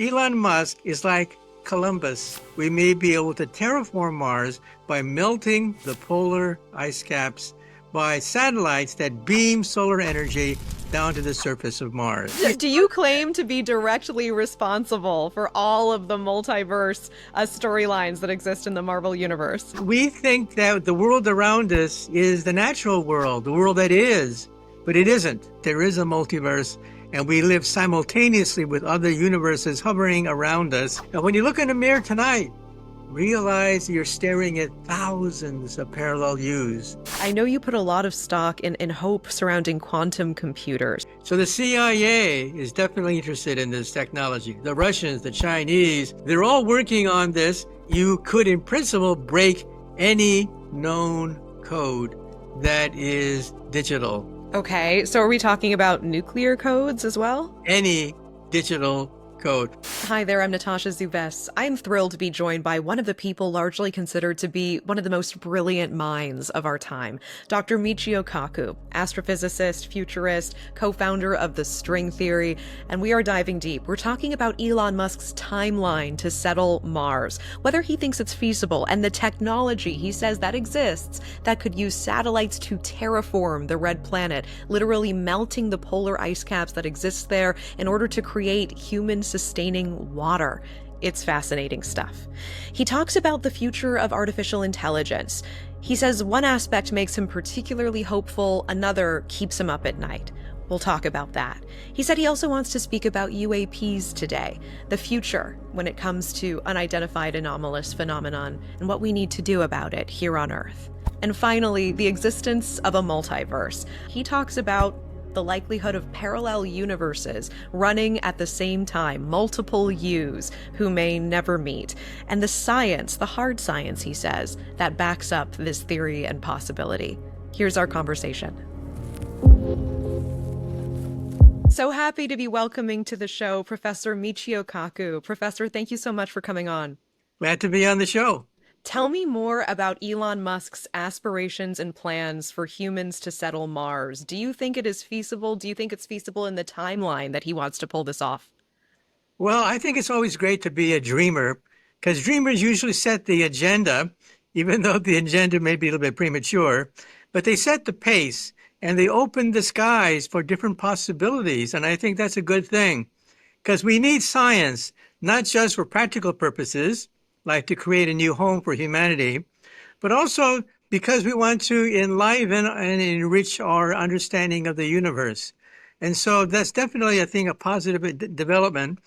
Elon Musk is like Columbus. We may be able to terraform Mars by melting the polar ice caps by satellites that beam solar energy down to the surface of Mars. Do you claim to be directly responsible for all of the multiverse storylines that exist in the Marvel universe? We think that the world around us is the natural world, the world that is, but it isn't. There is a multiverse, and we live simultaneously with other universes hovering around us. And when you look in the mirror tonight, realize you're staring at thousands of parallel U's. I know you put a lot of stock in hope surrounding quantum computers. So the CIA is definitely interested in this technology. The Russians, the Chinese, they're all working on this. You could, in principle, break any known code that is digital. Okay, so are we talking about nuclear codes as well? Any digital code. Hi there, I'm Natasha Zouves. I'm thrilled to be joined by one of the people largely considered to be one of the most brilliant minds of our time, Dr. Michio Kaku, astrophysicist, futurist, co-founder of the string theory, and we are diving deep. We're talking about Elon Musk's timeline to settle Mars, whether he thinks it's feasible, and the technology he says that exists that could use satellites to terraform the red planet, literally melting the polar ice caps that exist there in order to create human sustaining water. It's fascinating stuff. He talks about the future of artificial intelligence. He says one aspect makes him particularly hopeful, another keeps him up at night. We'll talk about that. He said he also wants to speak about UAPs today, the future when it comes to unidentified anomalous phenomenon and what we need to do about it here on Earth. And finally, the existence of a multiverse. He talks about the likelihood of parallel universes running at the same time, multiple yous who may never meet, and the science, the hard science, he says, that backs up this theory and possibility. Here's our conversation. So happy to be welcoming to the show Professor Michio Kaku. Professor, thank you so much for coming on. Glad to be on the show. Tell me more about Elon Musk's aspirations and plans for humans to settle Mars. Do you think it is feasible? Do you think it's feasible in the timeline that he wants to pull this off? Well, I think it's always great to be a dreamer, because dreamers usually set the agenda, even though the agenda may be a little bit premature, but they set the pace and they open the skies for different possibilities. And I think that's a good thing, because we need science, not just for practical purposes, like to create a new home for humanity, but also because we want to enliven and enrich our understanding of the universe. And so that's definitely, I think, a positive development.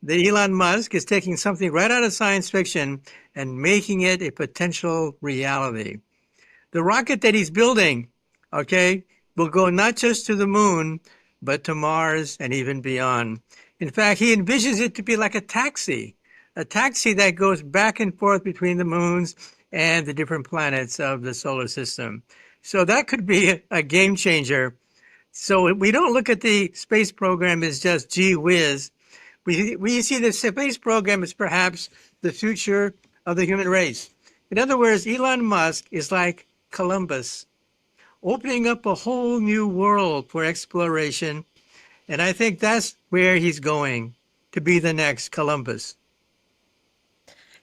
That Elon Musk is taking something right out of science fiction and making it a potential reality. The rocket that he's building, okay, will go not just to the moon, but to Mars and even beyond. In fact, he envisions it to be like a taxi that goes back and forth between the moons and the different planets of the solar system. So that could be a game changer. So we don't look at the space program as just gee whiz. We see the space program as perhaps the future of the human race. In other words, Elon Musk is like Columbus, opening up a whole new world for exploration. And I think that's where he's going, to be the next Columbus.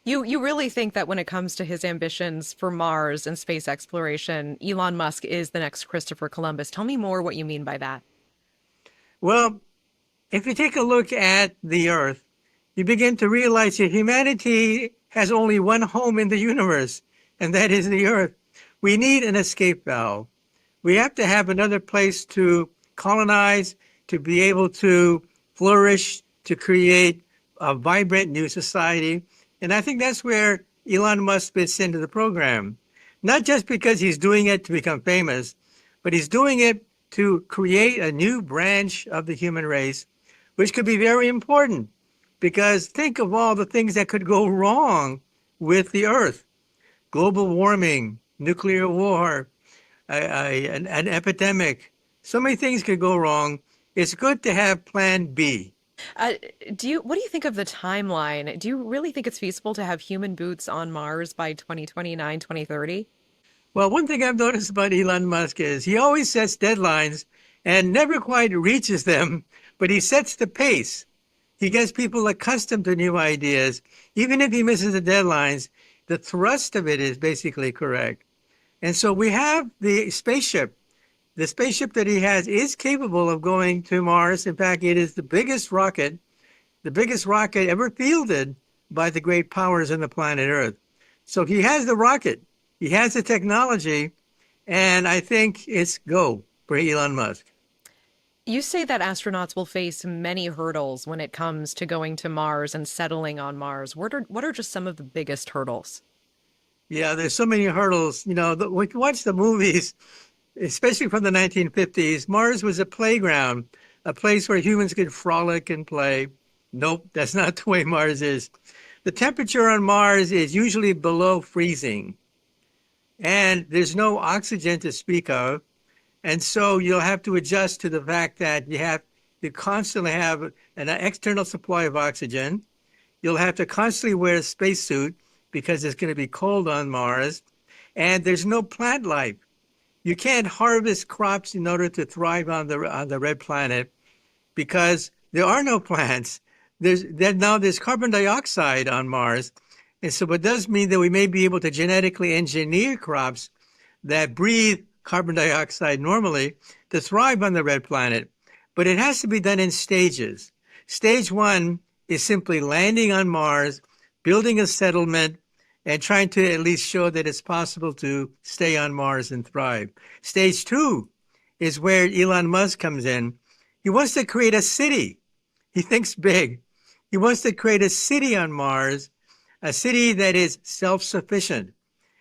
You really think that when it comes to his ambitions for Mars and space exploration, Elon Musk is the next Christopher Columbus. Tell me more what you mean by that. Well, if you take a look at the Earth, you begin to realize that humanity has only one home in the universe, and that is the Earth. We need an escape valve. We have to have another place to colonize, to be able to flourish, to create a vibrant new society. And I think that's where Elon Musk fits into the program. Not just because he's doing it to become famous, but he's doing it to create a new branch of the human race, which could be very important. Because think of all the things that could go wrong with the Earth. Global warming, nuclear war, an epidemic. So many things could go wrong. It's good to have plan B. What do you think of the timeline? Do you really think it's feasible to have human boots on Mars by 2029, 2030? Well, one thing I've noticed about Elon Musk is he always sets deadlines and never quite reaches them, but he sets the pace. He gets people accustomed to new ideas. Even if he misses the deadlines, the thrust of it is basically correct. And so we have the spaceship. The spaceship that he has is capable of going to Mars. In fact, it is the biggest rocket ever fielded by the great powers on the planet Earth. So he has the rocket, he has the technology, and I think it's go for Elon Musk. You say that astronauts will face many hurdles when it comes to going to Mars and settling on Mars. What are just some of the biggest hurdles? Yeah, there's so many hurdles. When you watch the movies, especially from the 1950s, Mars was a playground, a place where humans could frolic and play. Nope, that's not the way Mars is. The temperature on Mars is usually below freezing, and there's no oxygen to speak of. And so you'll have to adjust to the fact that you have to constantly have an external supply of oxygen. You'll have to constantly wear a spacesuit because it's going to be cold on Mars. And there's no plant life. You can't harvest crops in order to thrive on the red planet because there are no plants. There's carbon dioxide on Mars. And so it does mean that we may be able to genetically engineer crops that breathe carbon dioxide normally to thrive on the red planet. But it has to be done in stages. Stage one is simply landing on Mars, building a settlement, and trying to at least show that it's possible to stay on Mars and thrive. Stage two is where Elon Musk comes in. He wants to create a city. He thinks big. He wants to create a city on Mars, a city that is self-sufficient.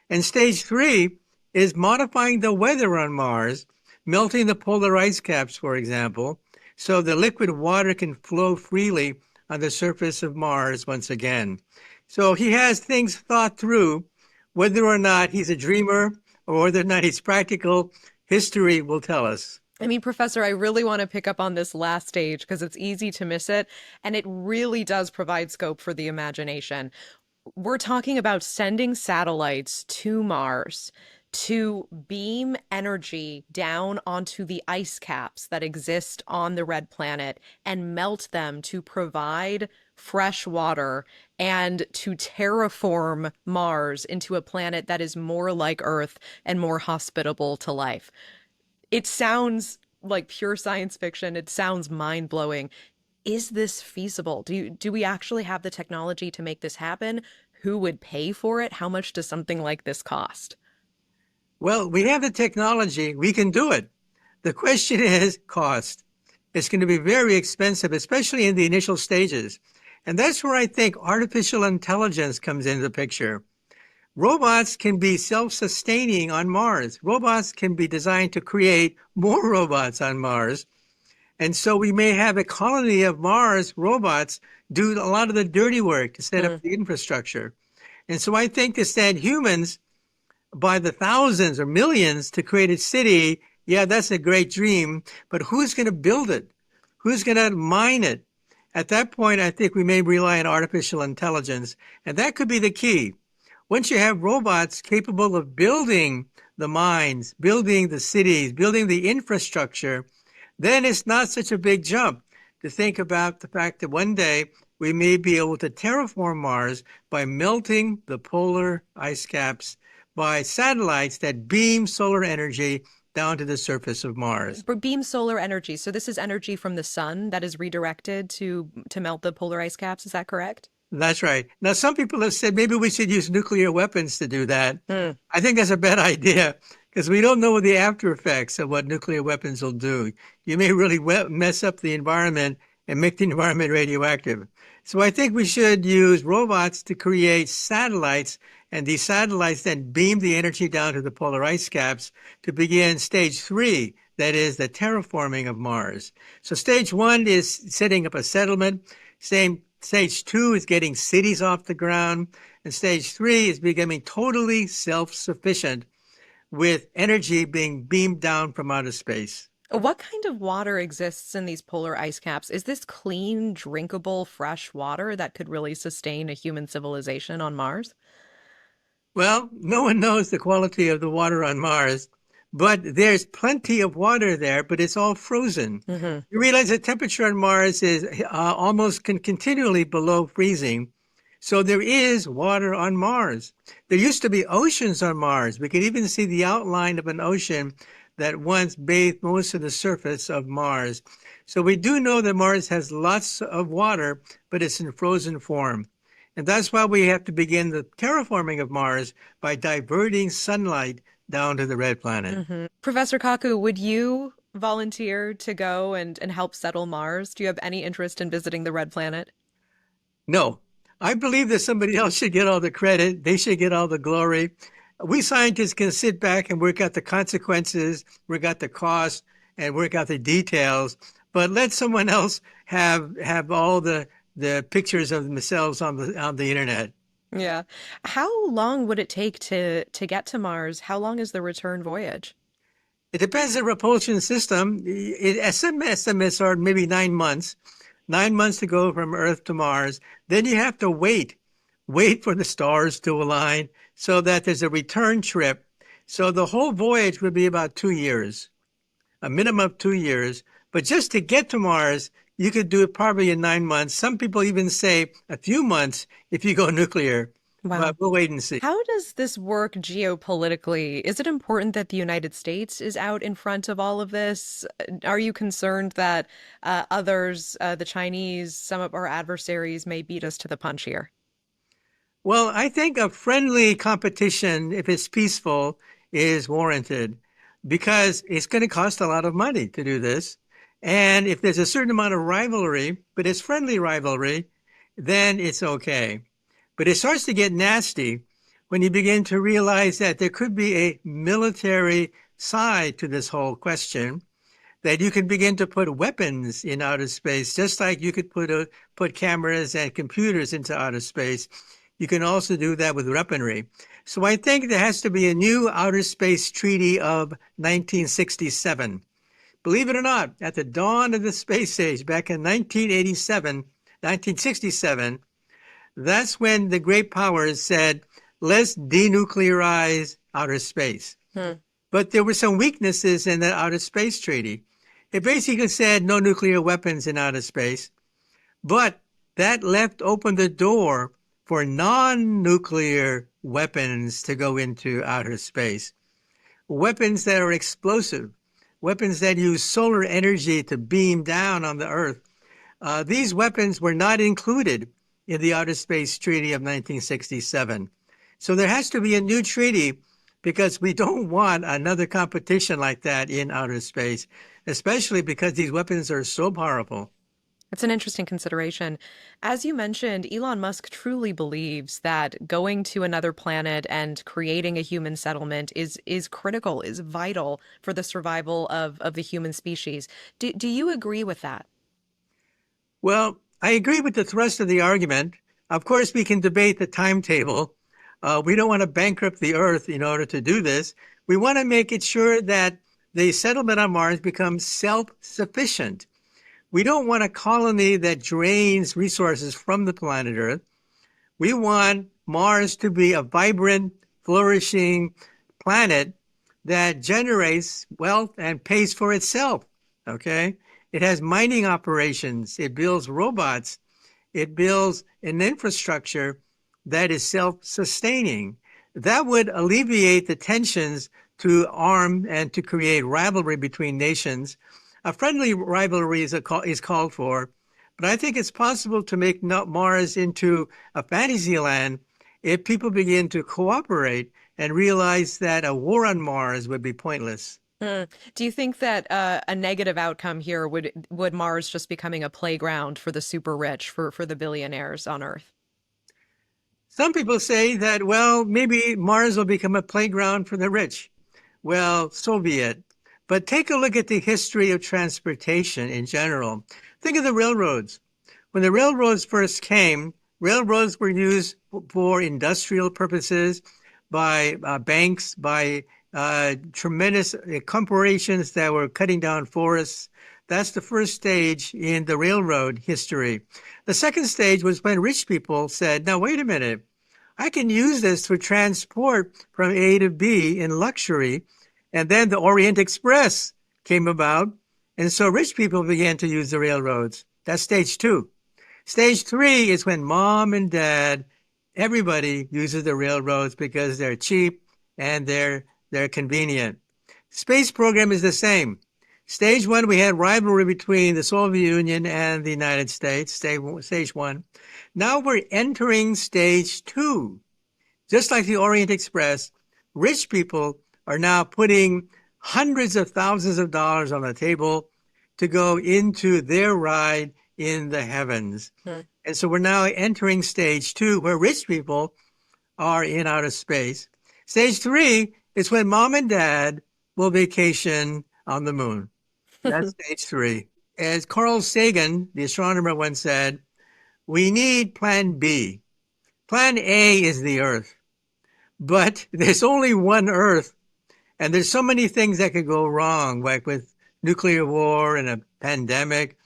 And stage three is modifying the weather on Mars, melting the polar ice caps, for example, so the liquid water can flow freely on the surface of Mars once again. So he has things thought through. Whether or not he's a dreamer or whether or not he's practical, history will tell us. I mean, Professor, I really want to pick up on this last stage because it's easy to miss it, and it really does provide scope for the imagination. We're talking about sending satellites to Mars to beam energy down onto the ice caps that exist on the red planet and melt them to provide fresh water and to terraform Mars into a planet that is more like Earth and more hospitable to life. It sounds like pure science fiction. It sounds mind-blowing. Is this feasible? Do we actually have the technology to make this happen? Who would pay for it? How much does something like this cost? Well, we have the technology. We can do it. The question is cost. It's going to be very expensive, especially in the initial stages. And that's where I think artificial intelligence comes into the picture. Robots can be self-sustaining on Mars. Robots can be designed to create more robots on Mars. And so we may have a colony of Mars robots do a lot of the dirty work to set up the infrastructure. And so I think to send humans by the thousands or millions to create a city, yeah, that's a great dream. But who's going to build it? Who's going to mine it? At that point, I think we may rely on artificial intelligence. And that could be the key. Once you have robots capable of building the mines, building the cities, building the infrastructure, then it's not such a big jump to think about the fact that one day we may be able to terraform Mars by melting the polar ice caps by satellites that beam solar energy down to the surface of Mars. Beam solar energy. So this is energy from the sun that is redirected to melt the polar ice caps. Is that correct? That's right. Now, some people have said maybe we should use nuclear weapons to do that. I think that's a bad idea because we don't know the after effects of what nuclear weapons will do. You may really mess up the environment and make the environment radioactive. So I think we should use robots to create satellites, and these satellites then beam the energy down to the polar ice caps to begin stage three, that is the terraforming of Mars. So stage one is setting up a settlement. Stage two is getting cities off the ground. And stage three is becoming totally self-sufficient with energy being beamed down from outer space. What kind of water exists in these polar ice caps? Is this clean, drinkable, fresh water that could really sustain a human civilization on Mars? Well, no one knows the quality of the water on Mars, but there's plenty of water there, but it's all frozen. Hmm. You realize the temperature on Mars is almost continually below freezing. So there is water on Mars. There used to be oceans on Mars. We could even see the outline of an ocean that once bathed most of the surface of Mars. So we do know that Mars has lots of water, but it's in frozen form. And that's why we have to begin the terraforming of Mars by diverting sunlight down to the red planet. Hmm. Professor Kaku, would you volunteer to go and help settle Mars? Do you have any interest in visiting the red planet? No, I believe that somebody else should get all the credit. They should get all the glory. We scientists can sit back and work out the consequences, work out the cost, and work out the details. But let someone else have all the pictures of themselves on the internet. Yeah. How long would it take to get to Mars? How long is the return voyage? It depends on the propulsion system. Some estimates are maybe 9 months, 9 months to go from Earth to Mars. Then you have to wait for the stars to align so that there's a return trip. So the whole voyage would be about 2 years, a minimum of 2 years. But just to get to Mars, you could do it probably in 9 months. Some people even say a few months if you go nuclear. But Wow. we'll wait and see. How does this work geopolitically? Is it important that the United States is out in front of all of this? Are you concerned that others, the Chinese, some of our adversaries may beat us to the punch here? Well, I think a friendly competition, if it's peaceful, is warranted because it's going to cost a lot of money to do this. And if there's a certain amount of rivalry, but it's friendly rivalry, then it's okay. But it starts to get nasty when you begin to realize that there could be a military side to this whole question, that you can begin to put weapons in outer space, just like you could put cameras and computers into outer space. You can also do that with weaponry. So I think there has to be a new outer space treaty of 1967. Believe it or not, at the dawn of the space age, back in 1987, 1967, that's when the great powers said, let's denuclearize outer space. Hmm. But there were some weaknesses in that outer space treaty. It basically said no nuclear weapons in outer space, but that left open the door for non-nuclear weapons to go into outer space. Weapons that are explosive, weapons that use solar energy to beam down on the Earth. These weapons were not included in the Outer Space Treaty of 1967. So there has to be a new treaty because we don't want another competition like that in outer space, especially because these weapons are so powerful. It's an interesting consideration. As you mentioned, Elon Musk truly believes that going to another planet and creating a human settlement is critical, is vital for the survival of the human species. Do you agree with that? Well, I agree with the thrust of the argument. Of course, we can debate the timetable. We don't want to bankrupt the Earth in order to do this. We want to make it sure that the settlement on Mars becomes self-sufficient. We don't want a colony that drains resources from the planet Earth. We want Mars to be a vibrant, flourishing planet that generates wealth and pays for itself. Okay? It has mining operations. It builds robots. It builds an infrastructure that is self-sustaining. That would alleviate the tensions to arm and to create rivalry between nations. A friendly rivalry is called for, but I think it's possible to make Mars into a fantasy land if people begin to cooperate and realize that a war on Mars would be pointless. Do you think that a negative outcome here would Mars just becoming a playground for the super rich, for the billionaires on Earth? Some people say that, well, maybe Mars will become a playground for the rich. Well, so be it. But take a look at the history of transportation in general. Think of the railroads. When the railroads first came, railroads were used for industrial purposes by banks, by tremendous corporations that were cutting down forests. That's the first stage in the railroad history. The second stage was when rich people said, now, wait a minute. I can use this for transport from A to B in luxury, And then the Orient Express came about. And so rich people began to use the railroads. That's stage two. Stage three is when mom and dad, everybody uses the railroads because they're cheap and they're convenient. Space program is the same. Stage one, we had rivalry between the Soviet Union and the United States, stage one. Now we're entering stage two. Just like the Orient Express, rich people are now putting hundreds of thousands of dollars on the table to go into their ride in the heavens. And so we're now entering stage two, where rich people are in outer space. Stage three is when mom and dad will vacation on the moon. That's stage three. As Carl Sagan, the astronomer, once said, we need plan B. Plan A is the Earth. But there's only one Earth, and there's so many things that could go wrong, like with nuclear war and a pandemic.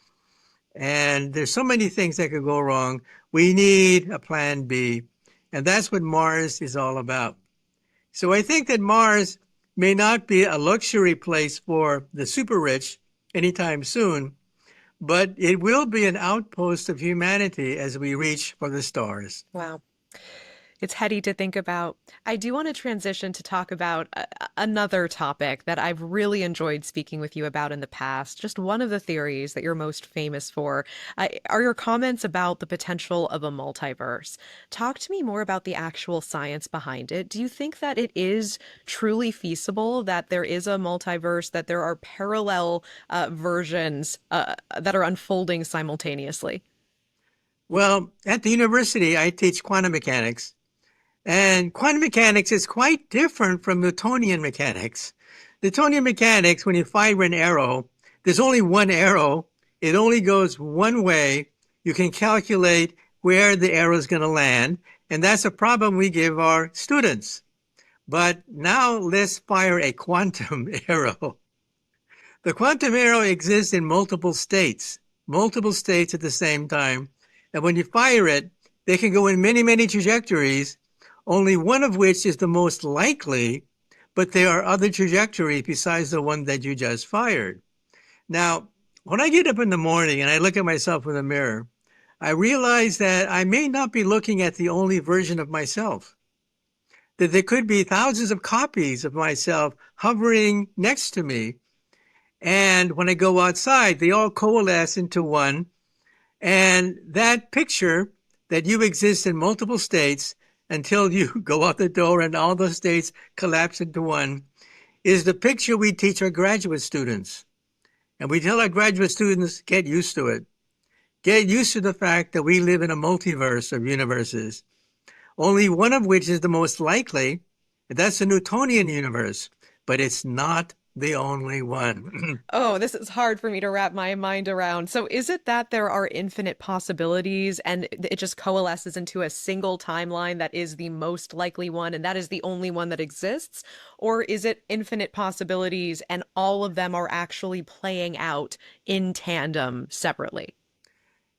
And there's so many things that could go wrong. We need a plan B. And that's what Mars is all about. So I think that Mars may not be a luxury place for the super rich anytime soon, but it will be an outpost of humanity as we reach for the stars. Wow. It's heady to think about. I do want to transition to talk about another topic that I've really enjoyed speaking with you about in the past. Just one of the theories that you're most famous for are your comments about the potential of a multiverse. Talk to me more about the actual science behind it. Do you think that it is truly feasible that there is a multiverse, that there are parallel versions that are unfolding simultaneously? Well, at the university, I teach quantum mechanics. And quantum mechanics is quite different from Newtonian mechanics. Newtonian mechanics, when you fire an arrow, there's only one arrow. It only goes one way. You can calculate where the arrow is going to land. And that's a problem we give our students. But now let's fire a quantum arrow. The quantum arrow exists in multiple states at the same time. And when you fire it, they can go in many, many trajectories, only one of which is the most likely, but there are other trajectories besides the one that you just fired. Now, when I get up in the morning and I look at myself in the mirror, I realize that I may not be looking at the only version of myself, that there could be thousands of copies of myself hovering next to me. And when I go outside, they all coalesce into one. And that picture that you exist in multiple states until you go out the door and all the states collapse into one is the picture we teach our graduate students. And we tell our graduate students, get used to it. Get used to the fact that we live in a multiverse of universes, only one of which is the most likely, and that's the Newtonian universe, but it's not the only one. Oh, this is hard for me to wrap my mind around. So is it that there are infinite possibilities and it just coalesces into a single timeline that is the most likely one and that is the only one that exists? Or is it infinite possibilities and all of them are actually playing out in tandem separately?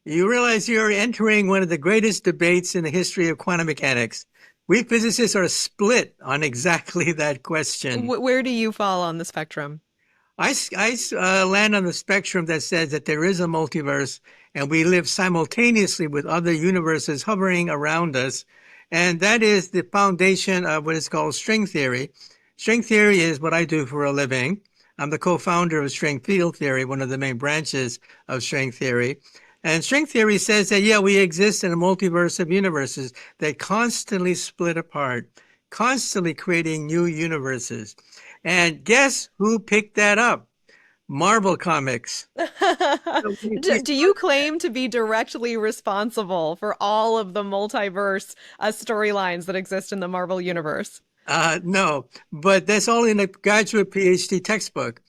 You realize you're entering one of the greatest debates in the history of quantum mechanics. We physicists are split on exactly that question. Where do you fall on the spectrum? I land on the spectrum that says that there is a multiverse and we live simultaneously with other universes hovering around us. And that is the foundation of what is called string theory. String theory is what I do for a living. I'm the co-founder of string field theory, one of the main branches of string theory. And string theory says that, yeah, we exist in a multiverse of universes that constantly split apart, constantly creating new universes. And guess who picked that up? Marvel Comics. Do you claim to be directly responsible for all of the multiverse storylines that exist in the Marvel universe? No, but that's all in a graduate PhD textbook.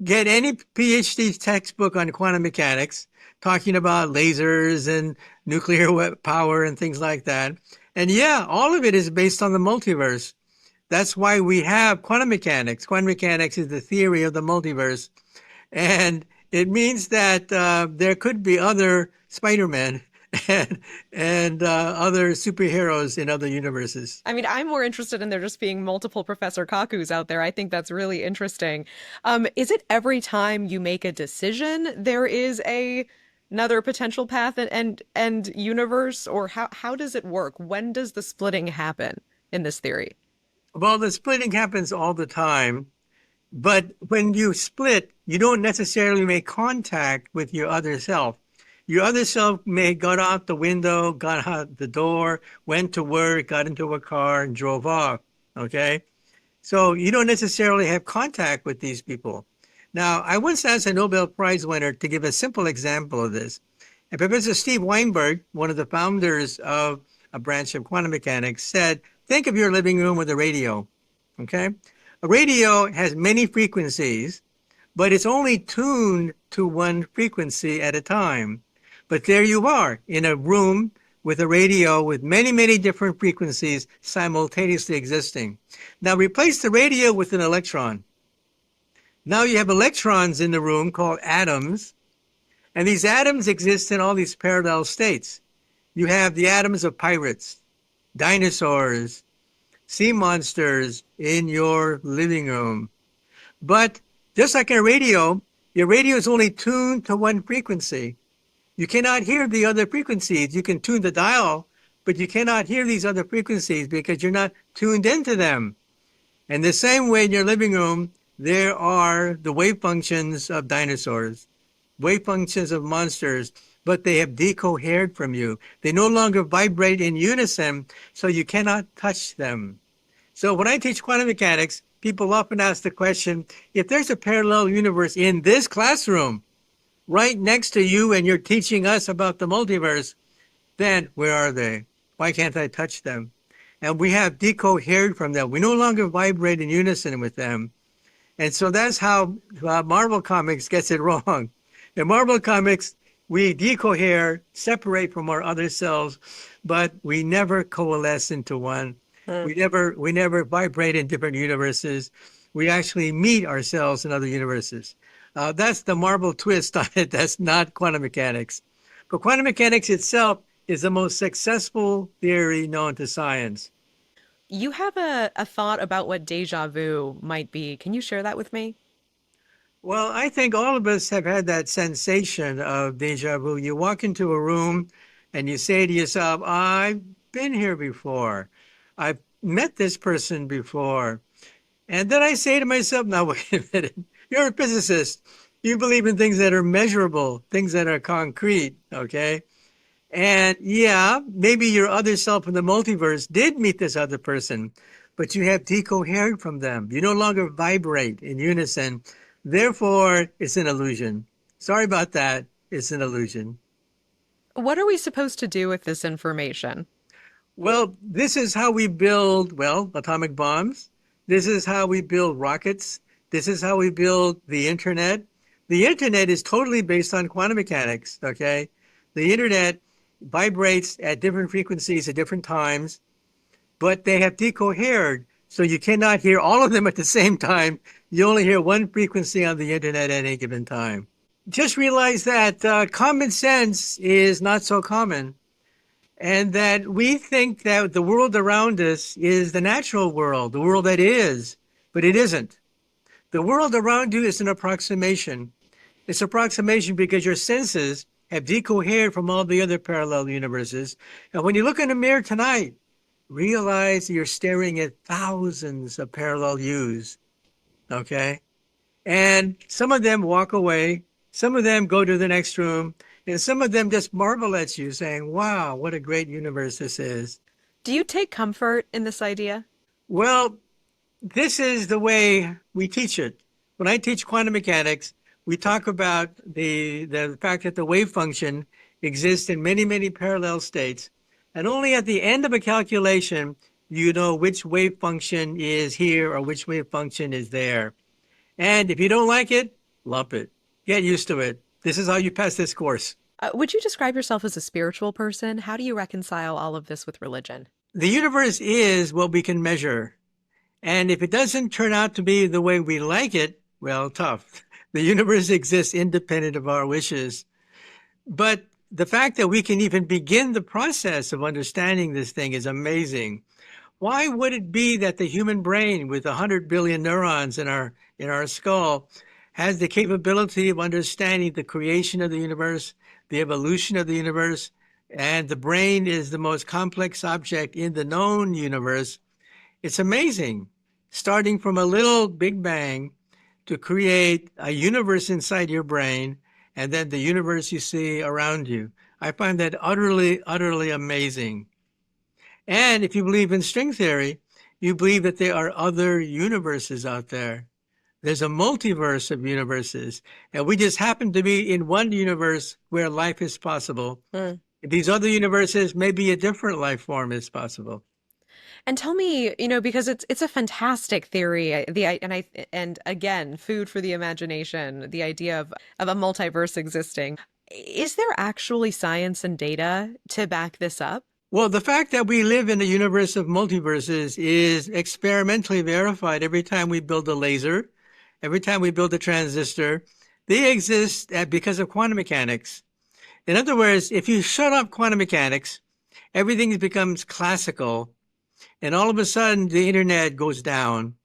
Get any PhD textbook on quantum mechanics, talking about lasers and nuclear power and things like that. And yeah, all of it is based on the multiverse. That's why we have quantum mechanics. Quantum mechanics is the theory of the multiverse. And it means that there could be other Spider-Men and other superheroes in other universes. I mean, I'm more interested in there just being multiple Professor Kakus out there. I think that's really interesting. Is it every time you make a decision there is another potential path and universe, or how does it work? When does the splitting happen in this theory? Well, the splitting happens all the time, but when you split, you don't necessarily make contact with your other self. Your other self may got out the window, got out the door, went to work, got into a car, and drove off. Okay? So you don't necessarily have contact with these people. Now, I once asked a Nobel Prize winner to give a simple example of this. And Professor Steve Weinberg, one of the founders of a branch of quantum mechanics, said, think of your living room with a radio. Okay? A radio has many frequencies, but it's only tuned to one frequency at a time. But there you are in a room with a radio with many, many different frequencies simultaneously existing. Now replace the radio with an electron. Now you have electrons in the room called atoms, and these atoms exist in all these parallel states. You have the atoms of pirates, dinosaurs, sea monsters in your living room. But just like a radio, your radio is only tuned to one frequency. You cannot hear the other frequencies. You can tune the dial, but you cannot hear these other frequencies because you're not tuned into them. And the same way in your living room, there are the wave functions of dinosaurs, wave functions of monsters, but they have decohered from you. They no longer vibrate in unison, so you cannot touch them. So when I teach quantum mechanics, people often ask the question, if there's a parallel universe in this classroom, right next to you, and you're teaching us about the multiverse, then where are they? Why can't I touch them? And we have decohered from them. We no longer vibrate in unison with them. And so that's how Marvel Comics gets it wrong. In Marvel Comics, we decohere, separate from our other selves, but we never coalesce into one. We never vibrate in different universes. We actually meet ourselves in other universes. That's the Marvel twist on it. That's not quantum mechanics. But quantum mechanics itself is the most successful theory known to science. You have a thought about what deja vu might be. Can you share that with me? Well, I think all of us have had that sensation of deja vu. You walk into a room and you say to yourself, I've been here before. I've met this person before. And then I say to myself, now, wait a minute. You're a physicist. You believe in things that are measurable, things that are concrete, okay? And yeah, maybe your other self in the multiverse did meet this other person, but you have decohered from them. You no longer vibrate in unison. Therefore, it's an illusion. Sorry about that. It's an illusion. What are we supposed to do with this information? Well, this is how we build, well, atomic bombs. This is how we build rockets. This is how we build the internet. The internet is totally based on quantum mechanics, okay? The internet vibrates at different frequencies at different times, but they have decohered, so you cannot hear all of them at the same time. You only hear one frequency on the internet at any given time. Just realize that common sense is not so common, and that we think that the world around us is the natural world, the world that is, but it isn't. The world around you is an approximation. It's approximation because your senses have decohered from all the other parallel universes. And when you look in the mirror tonight, realize you're staring at thousands of parallel yous, okay? And some of them walk away, some of them go to the next room, and some of them just marvel at you saying, wow, what a great universe this is. Do you take comfort in this idea? Well, this is the way we teach it. When I teach quantum mechanics, we talk about the fact that the wave function exists in many, many parallel states. And only at the end of a calculation, you know which wave function is here or which wave function is there. And if you don't like it, lump it. Get used to it. This is how you pass this course. Would you describe yourself as a spiritual person? How do you reconcile all of this with religion? The universe is what we can measure. And if it doesn't turn out to be the way we like it, well, tough. The universe exists independent of our wishes. But the fact that we can even begin the process of understanding this thing is amazing. Why would it be that the human brain, with 100 billion neurons in our skull, has the capability of understanding the creation of the universe, the evolution of the universe, and the brain is the most complex object in the known universe? It's amazing. Starting from a little Big Bang to create a universe inside your brain and then the universe you see around you. I find that utterly, utterly amazing. And if you believe in string theory, you believe that there are other universes out there. There's a multiverse of universes, and we just happen to be in one universe where life is possible. Mm. These other universes, maybe a different life form is possible. And tell me, because it's a fantastic theory. And again, food for the imagination, the idea of a multiverse existing. Is there actually science and data to back this up? Well, the fact that we live in a universe of multiverses is experimentally verified every time we build a laser, every time we build a transistor. They exist because of quantum mechanics. In other words, if you shut off quantum mechanics, everything becomes classical, and all of a sudden the internet goes down.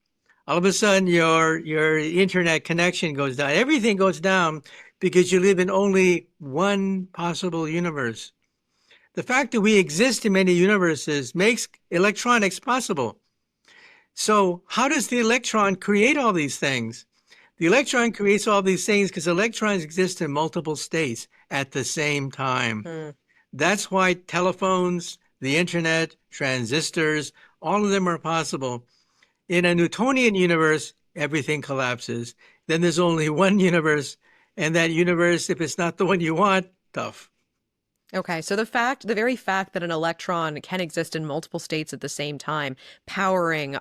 All of a sudden your internet connection goes down. Everything goes down because you live in only one possible universe. The fact that we exist in many universes makes electronics possible. So how does the electron create all these things? The electron creates all these things because electrons exist in multiple states at the same time. Hmm. That's why telephones, the internet, transistors, all of them are possible. In a Newtonian universe, everything collapses. Then there's only one universe, and that universe, if it's not the one you want, tough. Okay, so the very fact that an electron can exist in multiple states at the same time, powering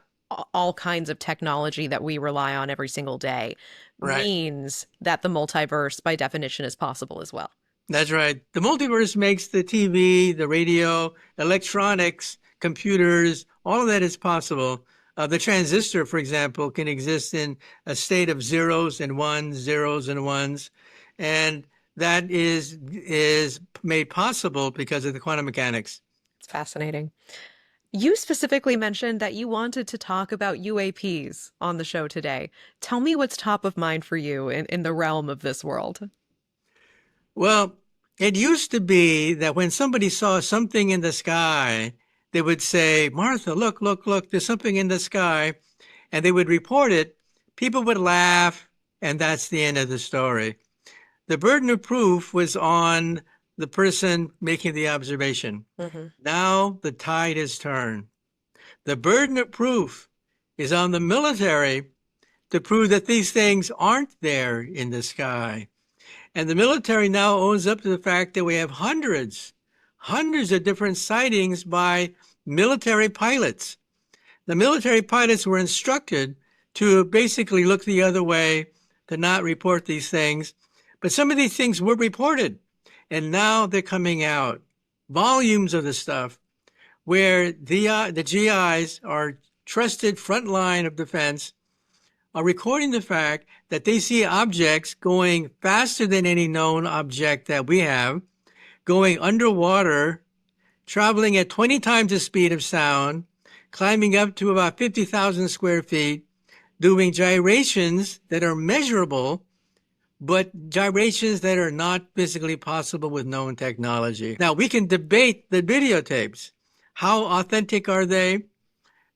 all kinds of technology that we rely on every single day, Right. means that the multiverse, by definition, is possible as well. That's right. The multiverse makes the TV, the radio, electronics, computers, all of that is possible. The transistor, for example, can exist in a state of zeros and ones, and that is made possible because of the quantum mechanics. It's fascinating. You specifically mentioned that you wanted to talk about UAPs on the show today. Tell me what's top of mind for you in the realm of this world. Well, it used to be that when somebody saw something in the sky, they would say, Martha, look, look, look, there's something in the sky. And they would report it. People would laugh, and that's the end of the story. The burden of proof was on the person making the observation. Mm-hmm. Now the tide has turned. The burden of proof is on the military to prove that these things aren't there in the sky. And the military now owns up to the fact that we have hundreds of different sightings by military pilots. The military pilots were instructed to basically look the other way, to not report these things. But some of these things were reported, and now they're coming out. Volumes of the stuff where the GIs are trusted front line of defense are recording the fact that they see objects going faster than any known object that we have, going underwater, traveling at 20 times the speed of sound, climbing up to about 50,000 square feet, doing gyrations that are measurable, but gyrations that are not physically possible with known technology. Now, we can debate the videotapes. How authentic are they?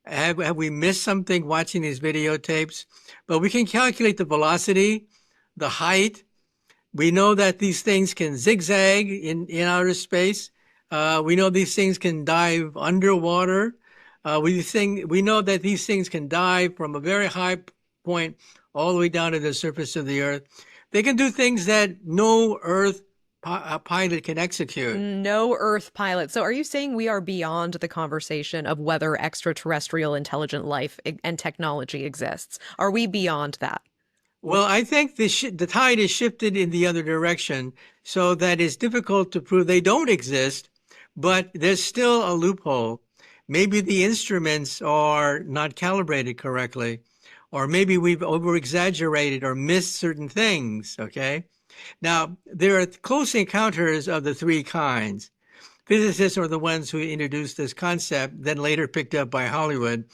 Have we missed something watching these videotapes? But we can calculate the velocity, the height. We know that these things can zigzag in outer space. We know these things can dive underwater. We know that these things can dive from a very high point all the way down to the surface of the Earth. They can do things that no Earth pilot can execute. No Earth pilot. So are you saying we are beyond the conversation of whether extraterrestrial intelligent life and technology exists? Are we beyond that? Well, I think the tide is shifted in the other direction so that it's difficult to prove they don't exist, but there's still a loophole. Maybe the instruments are not calibrated correctly, or maybe we've over-exaggerated or missed certain things, okay? Now, there are close encounters of the three kinds. Physicists are the ones who introduced this concept, then later picked up by Hollywood.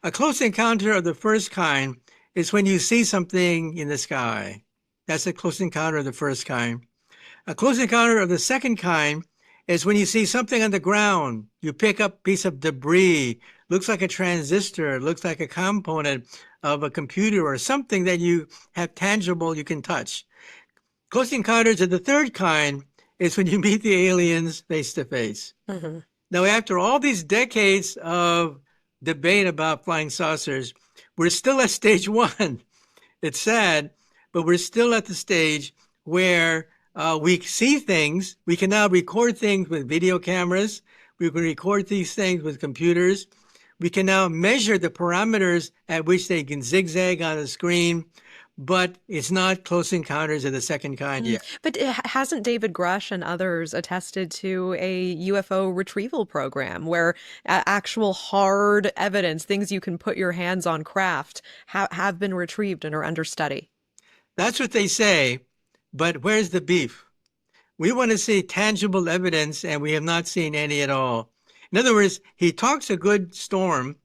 A close encounter of the first kind is when you see something in the sky. That's a close encounter of the first kind. A close encounter of the second kind is when you see something on the ground. You pick up a piece of debris, looks like a transistor, looks like a component of a computer or something that you have tangible you can touch. Close encounters of the third kind is when you meet the aliens face to face. Now, after all these decades of debate about flying saucers, we're still at stage one. It's sad, but we're still at the stage where we see things. We can now record things with video cameras. We can record these things with computers. We can now measure the parameters at which they can zigzag on a screen, but it's not close encounters of the second kind yet. But hasn't David Grush and others attested to a UFO retrieval program where actual hard evidence, things you can put your hands on, craft, have been retrieved and are under study? That's what they say, but where's the beef? We want to see tangible evidence, and we have not seen any at all. In other words, he talks a good storm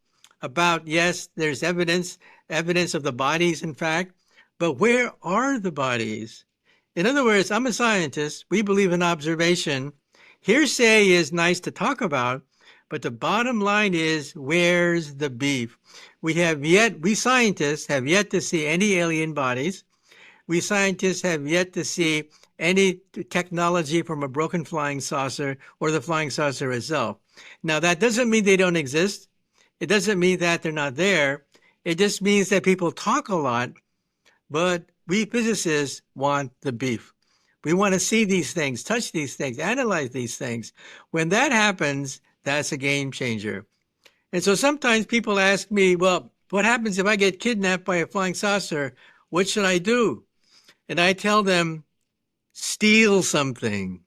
about, yes, there's evidence of the bodies, in fact, but where are the bodies? In other words, I'm a scientist. We believe in observation. Hearsay is nice to talk about, but the bottom line is, where's the beef? We scientists have yet to see any alien bodies. We scientists have yet to see any technology from a broken flying saucer or the flying saucer itself. Now, that doesn't mean they don't exist. It doesn't mean that they're not there. It just means that people talk a lot, but we physicists want the beef. We want to see these things, touch these things, analyze these things. When that happens, that's a game changer. And so sometimes people ask me, well, what happens if I get kidnapped by a flying saucer? What should I do? And I tell them, steal something.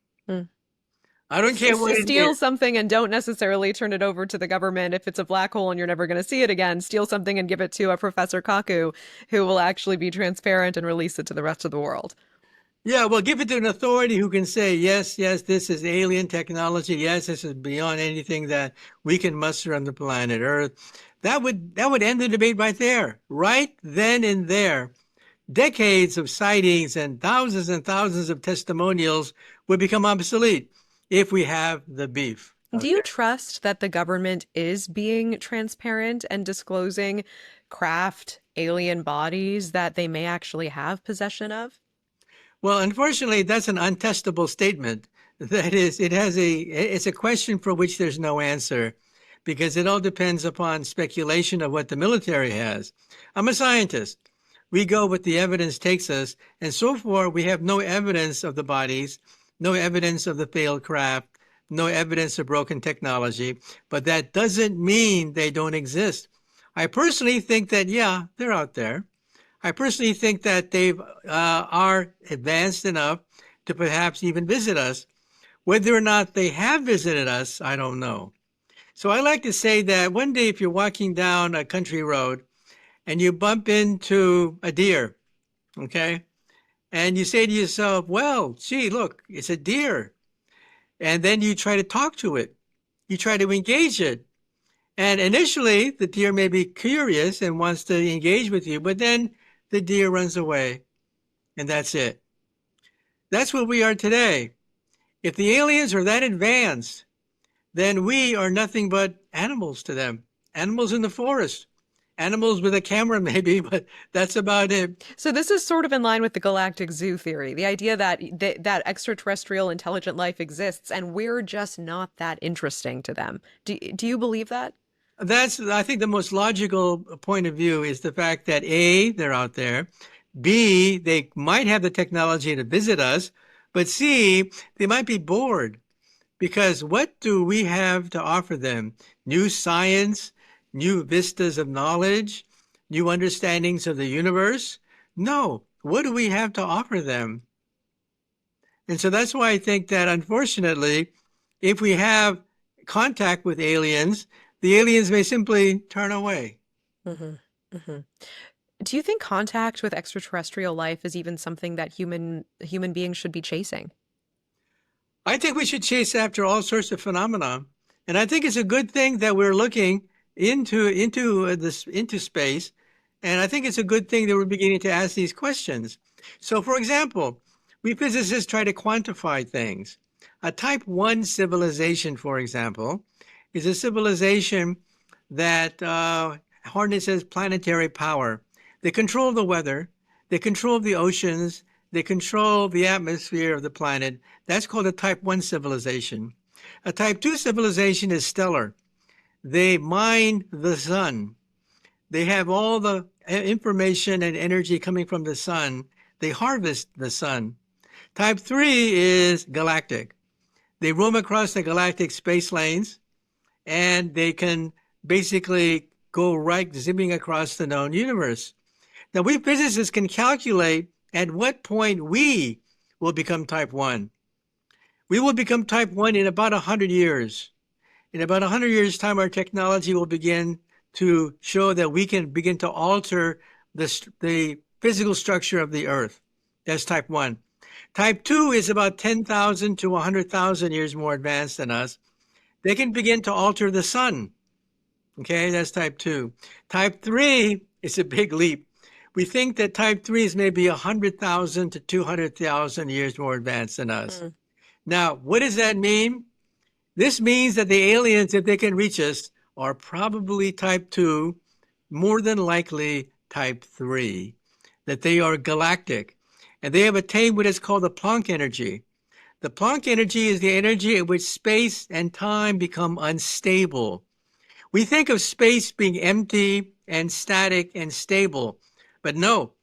I don't care what it is. Steal something and don't necessarily turn it over to the government if it's a black hole and you're never going to see it again. Steal something and give it to a Professor Kaku who will actually be transparent and release it to the rest of the world. Yeah, well, give it to an authority who can say, yes, this is alien technology. Yes, this is beyond anything that we can muster on the planet Earth. That would end the debate right there, right then and there. Decades of sightings and thousands of testimonials would become obsolete if we have the beef. Do you trust that the government is being transparent and disclosing craft, alien bodies that they may actually have possession of? Well, unfortunately, that's an untestable statement. That is, it's a question for which there's no answer, because it all depends upon speculation of what the military has. I'm a scientist. We go what the evidence takes us, and so far we have no evidence of the bodies, no evidence of the failed craft, no evidence of broken technology, but that doesn't mean they don't exist. I personally think that, yeah, they're out there. I personally think that they are advanced enough to perhaps even visit us. Whether or not they have visited us, I don't know. So I like to say that one day if you're walking down a country road and you bump into a deer, okay, and you say to yourself, well, gee, look, it's a deer. And then you try to talk to it. You try to engage it. And initially, the deer may be curious and wants to engage with you, but then the deer runs away, and that's it. That's what we are today. If the aliens are that advanced, then we are nothing but animals to them. Animals in the forest. Animals with a camera, maybe, but that's about it. So this is sort of in line with the galactic zoo theory, the idea that that extraterrestrial intelligent life exists and we're just not that interesting to them. Do you believe that? I think the most logical point of view is the fact that A, they're out there. B, they might have the technology to visit us. But C, they might be bored. Because what do we have to offer them? New science? New vistas of knowledge, new understandings of the universe? No. What do we have to offer them? And so that's why I think that, unfortunately, if we have contact with aliens, the aliens may simply turn away. Mm-hmm. Mm-hmm. Do you think contact with extraterrestrial life is even something that human beings should be chasing? I think we should chase after all sorts of phenomena, and I think it's a good thing that we're looking into space, and I think it's a good thing that we're beginning to ask these questions. So, for example, we physicists try to quantify things. A Type 1 civilization, for example, is a civilization that harnesses planetary power. They control the weather, they control the oceans, they control the atmosphere of the planet. That's called a Type 1 civilization. A Type 2 civilization is stellar. They mine the sun. They have all the information and energy coming from the sun. They harvest the sun. Type 3 is galactic. They roam across the galactic space lanes and they can basically go right zipping across the known universe. Now, we physicists can calculate at what point we will become Type 1. We will become Type 1 in about 100 years. In about 100 years' time, our technology will begin to show that we can begin to alter the physical structure of the Earth. That's Type 1. Type 2 is about 10,000 to 100,000 years more advanced than us. They can begin to alter the sun. Okay, that's Type 2. Type 3 is a big leap. We think that Type 3 is maybe 100,000 to 200,000 years more advanced than us. Now, what does that mean? This means that the aliens, if they can reach us, are probably Type 2, more than likely Type 3, that they are galactic. And they have attained what is called the Planck energy. The Planck energy is the energy at which space and time become unstable. We think of space being empty and static and stable, but no,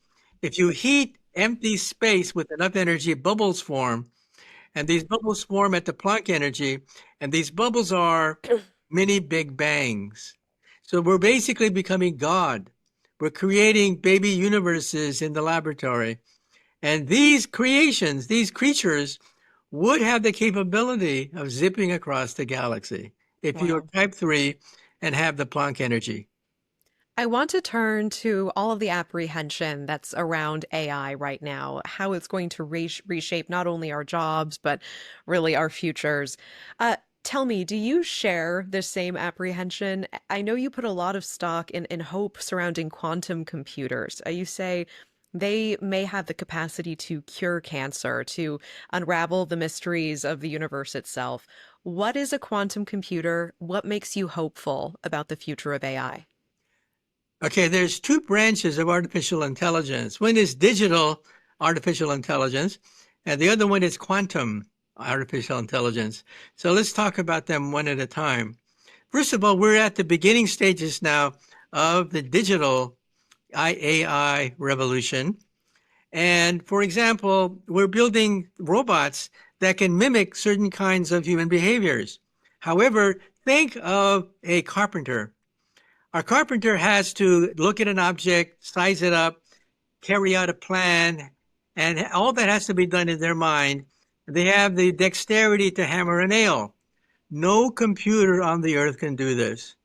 if you heat empty space with enough energy, bubbles form, and these bubbles form at the Planck energy, and these bubbles are mini big bangs. So we're basically becoming God. We're creating baby universes in the laboratory. And these creations, these creatures, would have the capability of zipping across the galaxy if you're Wow. Type 3 and have the Planck energy. I want to turn to all of the apprehension that's around AI right now, how it's going to reshape not only our jobs, but really our futures. Tell me, do you share the same apprehension? I know you put a lot of stock in hope surrounding quantum computers. You say they may have the capacity to cure cancer, to unravel the mysteries of the universe itself. What is a quantum computer? What makes you hopeful about the future of AI? Okay, there's two branches of artificial intelligence. One is digital artificial intelligence, and the other one is quantum artificial intelligence. So let's talk about them one at a time. First of all, we're at the beginning stages now of the digital AI revolution. And for example, we're building robots that can mimic certain kinds of human behaviors. However, think of a carpenter. Our carpenter has to look at an object, size it up, carry out a plan, and all that has to be done in their mind. They have the dexterity to hammer a nail. No computer on the earth can do this.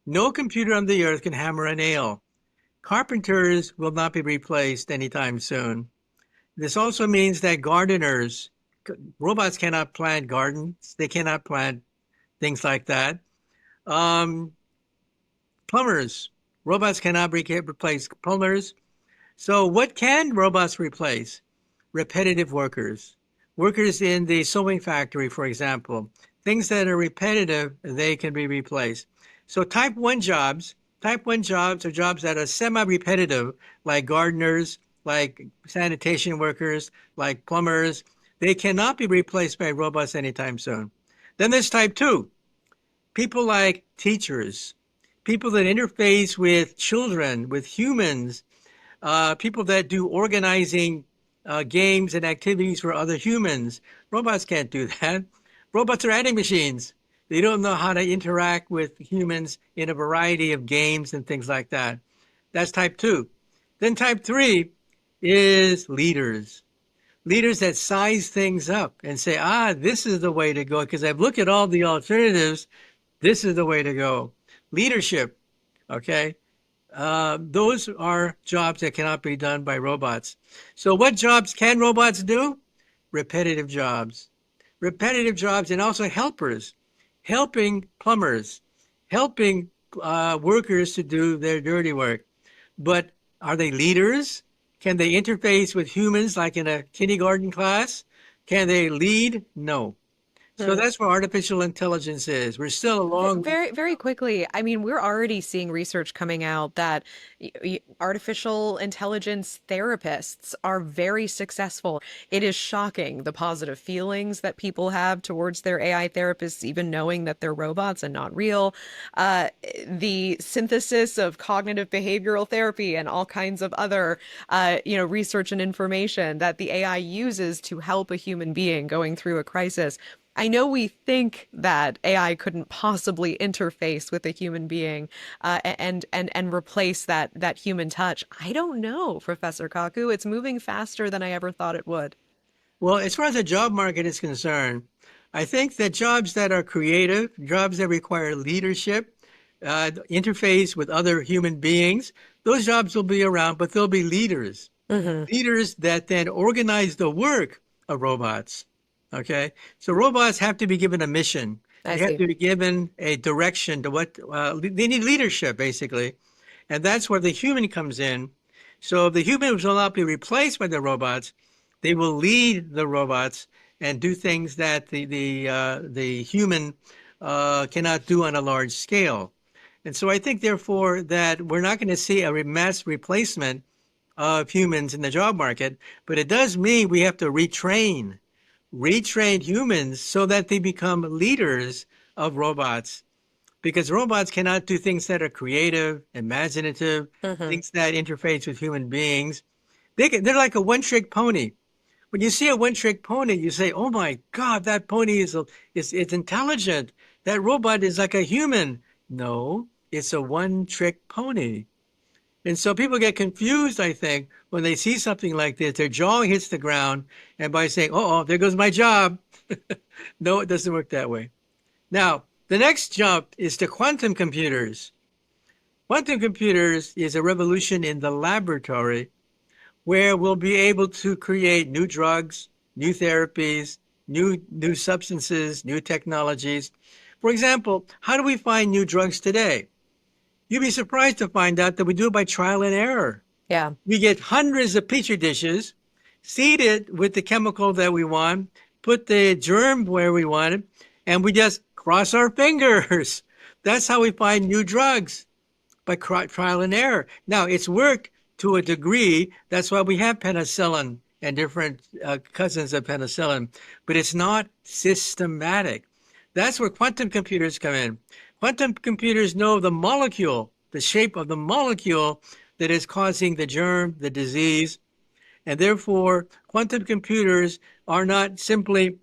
No computer on the earth can hammer a nail. Carpenters will not be replaced anytime soon. This also means that gardeners, robots cannot plant gardens. They cannot plant things like that. Um, Plumbers, robots cannot replace plumbers. So what can robots replace? Repetitive workers. Workers in the sewing factory, for example. Things that are repetitive, they can be replaced. So type 1 jobs are jobs that are semi-repetitive, like gardeners, like sanitation workers, like plumbers. They cannot be replaced by robots anytime soon. Then there's type 2, people like teachers, people that interface with children, with humans, people that do organizing games and activities for other humans. Robots can't do that. Robots are adding machines. They don't know how to interact with humans in a variety of games and things like that. That's type 2. Then type 3 is leaders. Leaders that size things up and say, this is the way to go. Because I've looked at all the alternatives. This is the way to go. Leadership, okay? Those are jobs that cannot be done by robots. So what jobs can robots do? Repetitive jobs. Repetitive jobs and also helpers, helping plumbers, helping workers to do their dirty work. But are they leaders? Can they interface with humans like in a kindergarten class? Can they lead? No. So that's where artificial intelligence is. We're still a long way. Very, very quickly. I mean, we're already seeing research coming out that artificial intelligence therapists are very successful. It is shocking the positive feelings that people have towards their AI therapists, even knowing that they're robots and not real. Uh, the synthesis of cognitive behavioral therapy and all kinds of other, research and information that the AI uses to help a human being going through a crisis. I know we think that AI couldn't possibly interface with a human being and replace that human touch. I don't know, Professor Kaku. It's moving faster than I ever thought it would. Well, as far as the job market is concerned, I think that jobs that are creative, jobs that require leadership, interface with other human beings, those jobs will be around, but they'll be leaders. Hmm. Leaders that then organize the work of robots. Okay, so robots have to be given a mission. I They have see. to be given a direction to what they need leadership, basically. And that's where the human comes in. So the humans will not be replaced by the robots. They will lead the robots and do things that the human cannot do on a large scale. And so I think, therefore, that we're not going to see a mass replacement of humans in the job market, but it does mean we have to retrain humans so that they become leaders of robots because robots cannot do things that are creative, imaginative, Hmm. things that interface with human beings. They're like a one-trick pony. When you see a one-trick pony, you say, "Oh my God, that pony is intelligent. That robot is like a human." No, it's a one-trick pony. And so people get confused, I think, when they see something like this. Their jaw hits the ground, and by saying, "Oh, there goes my job." No, it doesn't work that way. Now, the next jump is to quantum computers. Quantum computers is a revolution in the laboratory where we'll be able to create new drugs, new therapies, new substances, new technologies. For example, how do we find new drugs today? You'd be surprised to find out that we do it by trial and error. Yeah. We get hundreds of petri dishes, seed it with the chemical that we want, put the germ where we want it, and we just cross our fingers. That's how we find new drugs, by trial and error. Now, it's worked to a degree. That's why we have penicillin and different cousins of penicillin, but it's not systematic. That's where quantum computers come in. Quantum computers know the molecule, the shape of the molecule that is causing the germ, the disease, and therefore quantum computers are not simply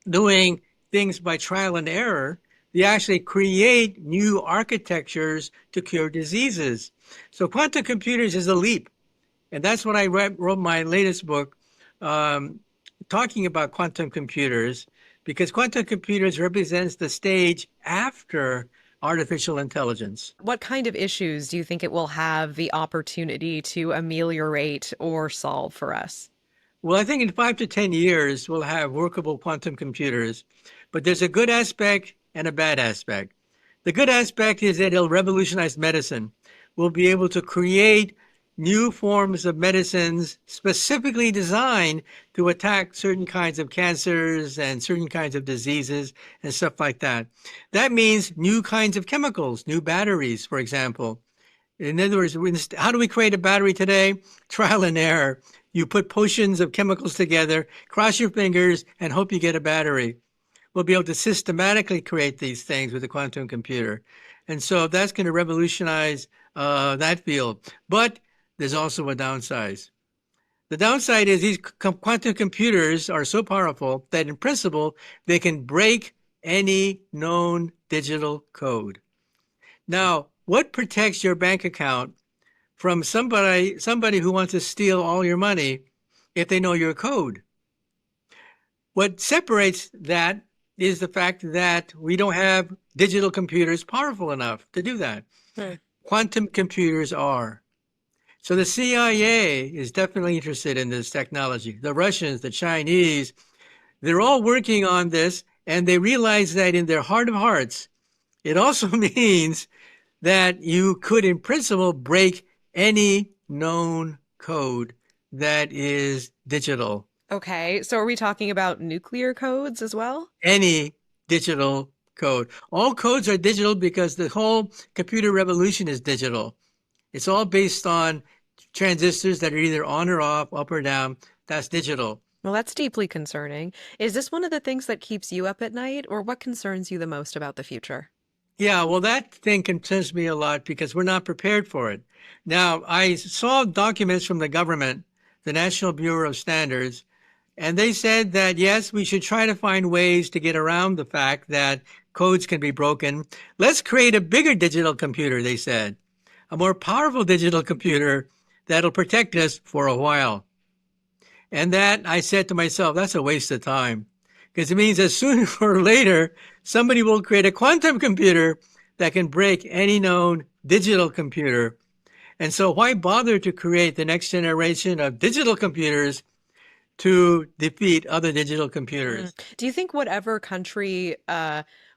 doing things by trial and error. They actually create new architectures to cure diseases. So quantum computers is a leap. And that's when I wrote my latest book um, talking about quantum computers, because quantum computers represents the stage after artificial intelligence. What kind of issues do you think it will have the opportunity to ameliorate or solve for us? Well, I think in 5 to 10 years, we'll have workable quantum computers, but there's a good aspect and a bad aspect. The good aspect is that it'll revolutionize medicine. We'll be able to create new forms of medicines specifically designed to attack certain kinds of cancers and certain kinds of diseases and stuff like that. That means new kinds of chemicals, new batteries, for example. In other words, how do we create a battery today? Trial and error. You put potions of chemicals together, cross your fingers, and hope you get a battery. We'll be able to systematically create these things with a quantum computer. And so that's going to revolutionize that field. But there's also a downside. The downside is these quantum computers are so powerful that in principle, they can break any known digital code. Now, what protects your bank account from somebody who wants to steal all your money if they know your code? What separates that is the fact that we don't have digital computers powerful enough to do that. Hmm. quantum computers are. So the CIA is definitely interested in this technology. The Russians, the Chinese, they're all working on this, and they realize that in their heart of hearts, it also means that you could, in principle, break any known code that is digital. Okay, so are we talking about nuclear codes as well? Any digital code. All codes are digital because the whole computer revolution is digital. It's all based on transistors that are either on or off, up or down. That's digital. Well, that's deeply concerning. Is this one of the things that keeps you up at night, or what concerns you the most about the future? Yeah, well, that thing concerns me a lot because we're not prepared for it. Now, I saw documents from the government, the National Bureau of Standards, and they said that, yes, we should try to find ways to get around the fact that codes can be broken. Let's create a bigger digital computer, they said, a more powerful digital computer that'll protect us for a while. And that, I said to myself, that's a waste of time. Because it means that sooner or later, somebody will create a quantum computer that can break any known digital computer. And so why bother to create the next generation of digital computers to defeat other digital computers? Do you think whatever country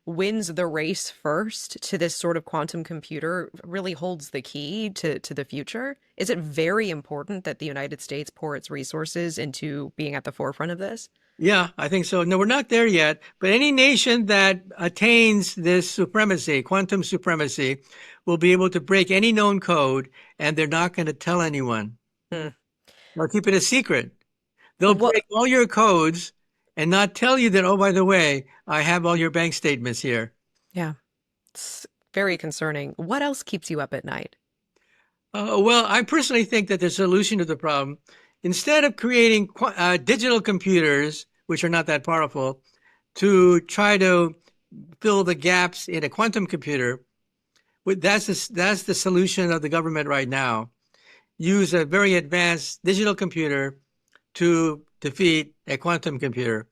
wins the race first to this sort of quantum computer really holds the key to the future? Is it very important that the United States pour its resources into being at the forefront of this? Yeah, I think so. No, we're not there yet, but any nation that attains this supremacy, quantum supremacy, will be able to break any known code, and they're not going to tell anyone. Hmm. They'll keep it a secret. They'll What? break all your codes and not tell you that, oh, by the way, I have all your bank statements here. Yeah, it's very concerning. What else keeps you up at night? Well, I personally think that the solution to the problem, instead of creating digital computers, which are not that powerful, to try to fill the gaps in a quantum computer, that's the solution of the government right now. Use a very advanced digital computer to defeat a quantum computer.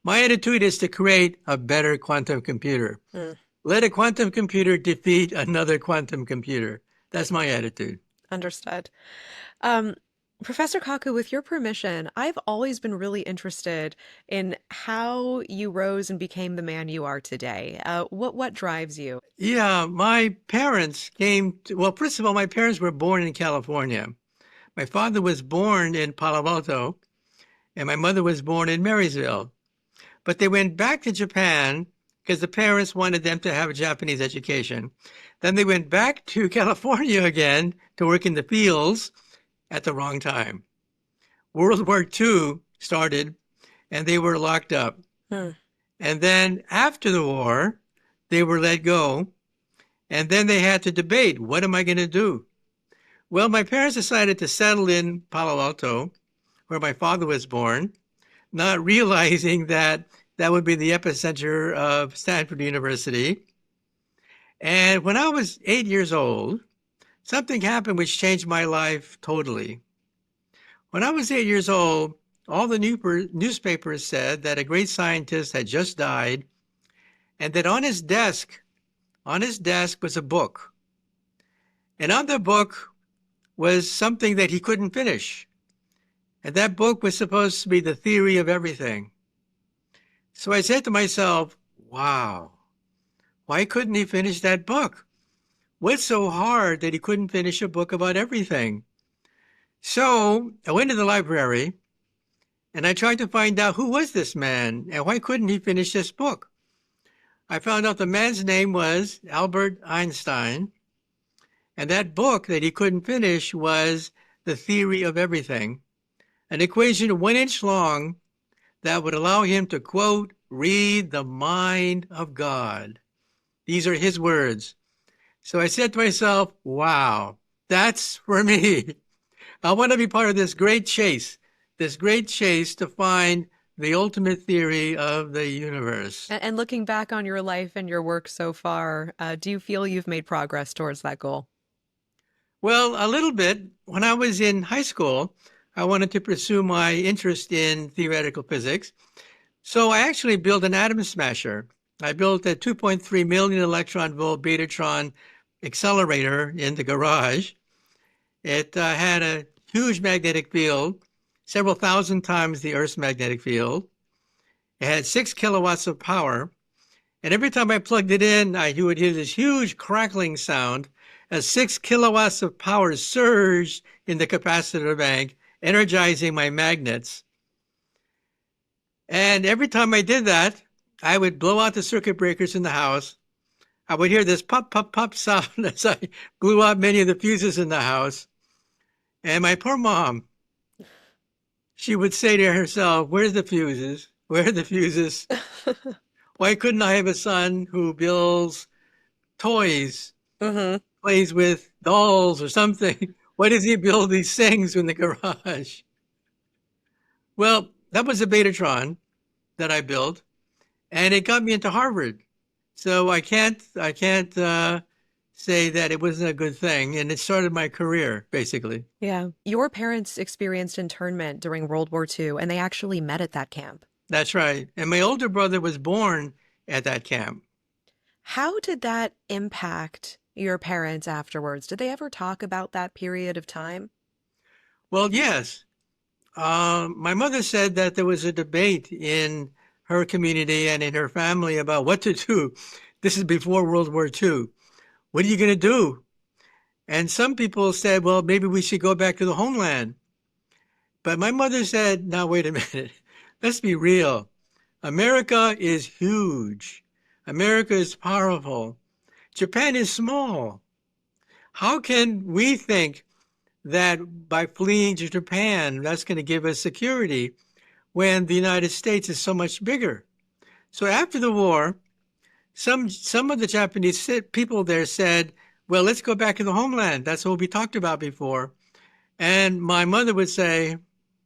My attitude is to create a better quantum computer. Let a quantum computer defeat another quantum computer. That's my attitude. Understood. Um, Professor Kaku, with your permission, I've always been really interested in how you rose and became the man you are today. What drives you? Yeah, my parents came to, well, first of all, my parents were born in California. My father was born in Palo Alto, and my mother was born in Marysville. But they went back to Japan because the parents wanted them to have a Japanese education. Then they went back to California again to work in the fields at the wrong time. World War II started, and they were locked up. And then after the war, they were let go. And then they had to debate, what am I going to do? Well, my parents decided to settle in Palo Alto, where my father was born, not realizing that that would be the epicenter of Stanford University. And when I was 8 years old, something happened which changed my life totally. When I was 8 years old, all the newspapers said that a great scientist had just died, and that on his desk was a book. And on the book was something that he couldn't finish. And that book was supposed to be the theory of everything. So I said to myself, wow, why couldn't he finish that book? What's so hard that he couldn't finish a book about everything? So I went to the library and I tried to find out who was this man and why couldn't he finish this book? I found out the man's name was Albert Einstein. And that book that he couldn't finish was The Theory of Everything, an equation 1 inch long that would allow him to, quote, read the mind of God. These are his words. So I said to myself, wow, that's for me. I want to be part of this great chase to find the ultimate theory of the universe. And looking back on your life and your work so far, do you feel you've made progress towards that goal? Well, a little bit. When I was in high school, I wanted to pursue my interest in theoretical physics. So I actually built an atom smasher. I built a 2.3 million electron volt betatron accelerator in the garage. It had a huge magnetic field, several thousand times the Earth's magnetic field. It had 6 kilowatts of power. And every time I plugged it in, you would hear this huge crackling sound as 6 kilowatts of power surged in the capacitor bank, energizing my magnets. And every time I did that, I would blow out the circuit breakers in the house. I would hear this pop, pop, pop sound as I blew out many of the fuses in the house. And my poor mom, she would say to herself, "Where's the fuses? Where are the fuses? Why couldn't I have a son who builds toys, Mm-hmm. plays with dolls or something? Why does he build these things in the garage?" Well, that was a Betatron that I built, and it got me into Harvard. So I can't say that it wasn't a good thing, and it started my career basically. Yeah. Your parents experienced internment during World War II, and they actually met at that camp. That's right. And my older brother was born at that camp. How did that impact your parents afterwards? Did they ever talk about that period of time? Well, yes. My mother said that there was a debate in her community and in her family about what to do. This is before World War II. What are you going to do? And some people said, well, maybe we should go back to the homeland. But my mother said, now, wait a minute. Let's be real. America is huge. America is powerful. Japan is small. How can we think that by fleeing to Japan, that's going to give us security when the United States is so much bigger? So after the war, some of the Japanese people there said, well, let's go back to the homeland. That's what we talked about before. And my mother would say,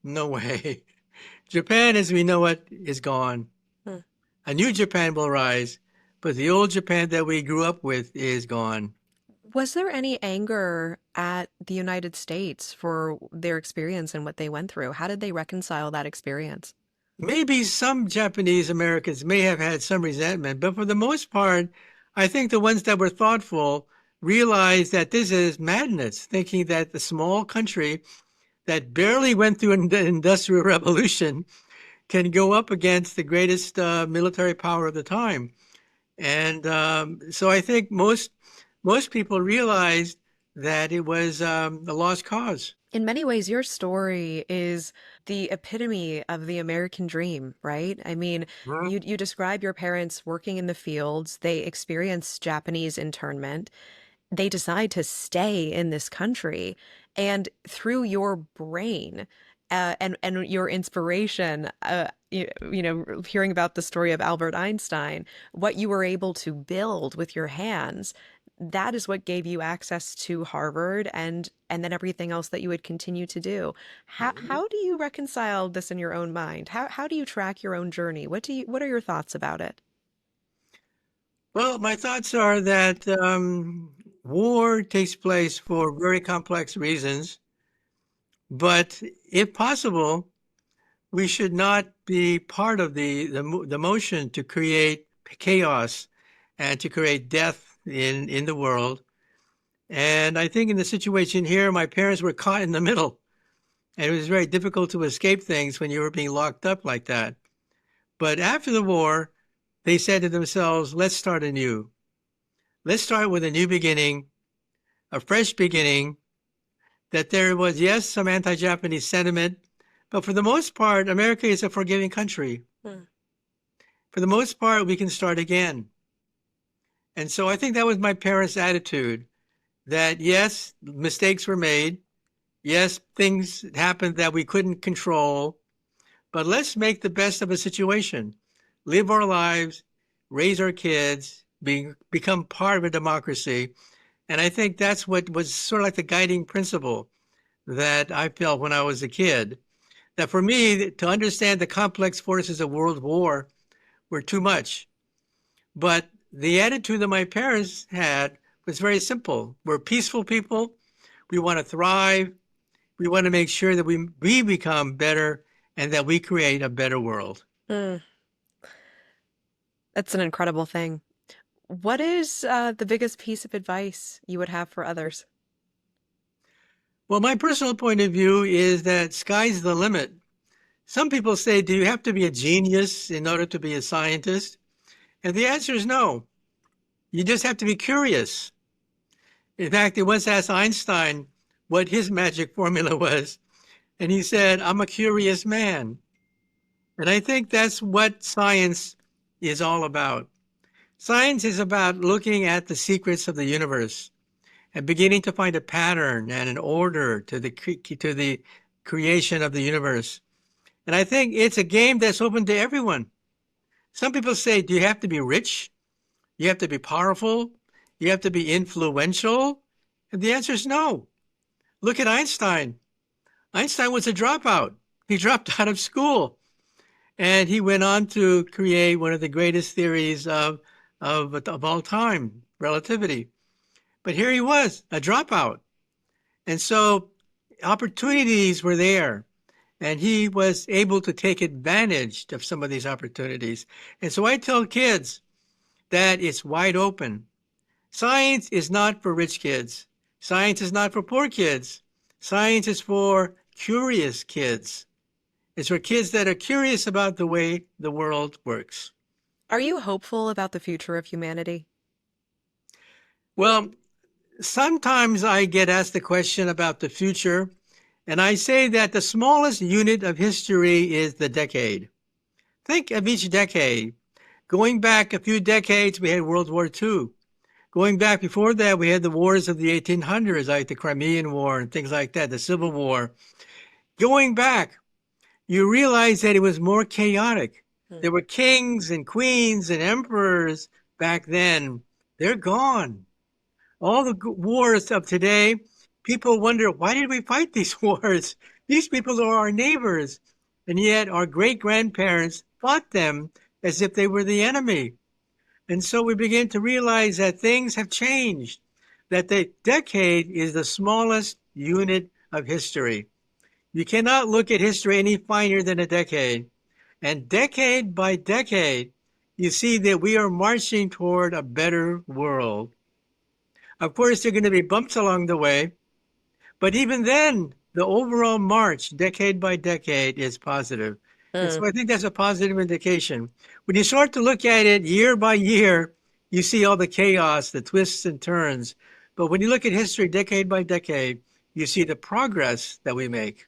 no way. Japan as we know it is gone. Hmm. A new Japan will rise, but the old Japan that we grew up with is gone. Was there any anger at the United States for their experience and what they went through? How did they reconcile that experience? Maybe some Japanese Americans may have had some resentment, but for the most part, I think the ones that were thoughtful realized that this is madness, thinking that the small country that barely went through an industrial revolution can go up against the greatest military power of the time. And so I think most people realized that it was a lost cause. In many ways, your story is the epitome of the American dream, right? I mean, Mhm. you describe your parents working in the fields, they experience Japanese internment, they decide to stay in this country, and through your brain and your inspiration, hearing about the story of Albert Einstein, what you were able to build with your hands, that is what gave you access to Harvard and then everything else that you would continue to do. How do you reconcile this in your own mind? How do you track your own journey? What are your thoughts about it? Well, my thoughts are that war takes place for very complex reasons, but if possible, we should not be part of the motion to create chaos and to create death in the world. And I think in the situation here, my parents were caught in the middle, and it was very difficult to escape things when you were being locked up like that. But after the war, they said to themselves, let's start anew. Let's start with a new beginning, a fresh beginning, that there was, yes, some anti-Japanese sentiment, but for the most part, America is a forgiving country. Hmm. For the most part, we can start again. And so I think that was my parents' attitude, that yes, mistakes were made. Yes, things happened that we couldn't control, but let's make the best of a situation, live our lives, raise our kids, become part of a democracy. And I think that's what was sort of like the guiding principle that I felt when I was a kid. That for me, to understand the complex forces of world war were too much. But the attitude that my parents had was very simple. We're peaceful people. We want to thrive. We want to make sure that we become better and that we create a better world. Mm, that's an incredible thing. What is the biggest piece of advice you would have for others? Well, my personal point of view is that sky's the limit. Some people say, do you have to be a genius in order to be a scientist? And the answer is no. You just have to be curious. In fact, they once asked Einstein what his magic formula was, and he said, I'm a curious man. And I think that's what science is all about. Science is about looking at the secrets of the universe and beginning to find a pattern and an order to the creation of the universe. And I think it's a game that's open to everyone. Some people say, do you have to be rich? You have to be powerful? You have to be influential? And the answer is no. Look at Einstein. Einstein was a dropout. He dropped out of school. And he went on to create one of the greatest theories of all time, relativity. But here he was, a dropout. And so opportunities were there. And he was able to take advantage of some of these opportunities. And so I tell kids that it's wide open. Science is not for rich kids. Science is not for poor kids. Science is for curious kids. It's for kids that are curious about the way the world works. Are you hopeful about the future of humanity? Well, sometimes I get asked the question about the future, and I say that the smallest unit of history is the decade. Think of each decade. Going back a few decades, we had World War II. Going back before that, we had the wars of the 1800s, like the Crimean War and things like that, the Civil War. Going back, you realize that it was more chaotic. There were kings and queens and emperors back then. They're gone. All the wars of today, people wonder, why did we fight these wars? These people are our neighbors. And yet our great-grandparents fought them as if they were the enemy. And so we begin to realize that things have changed, that the decade is the smallest unit of history. You cannot look at history any finer than a decade. And decade by decade, you see that we are marching toward a better world. Of course, there are going to be bumps along the way, but even then, the overall march, decade by decade, is positive. And so I think that's a positive indication. When you start to look at it year by year, you see all the chaos, the twists and turns. But when you look at history decade by decade, you see the progress that we make.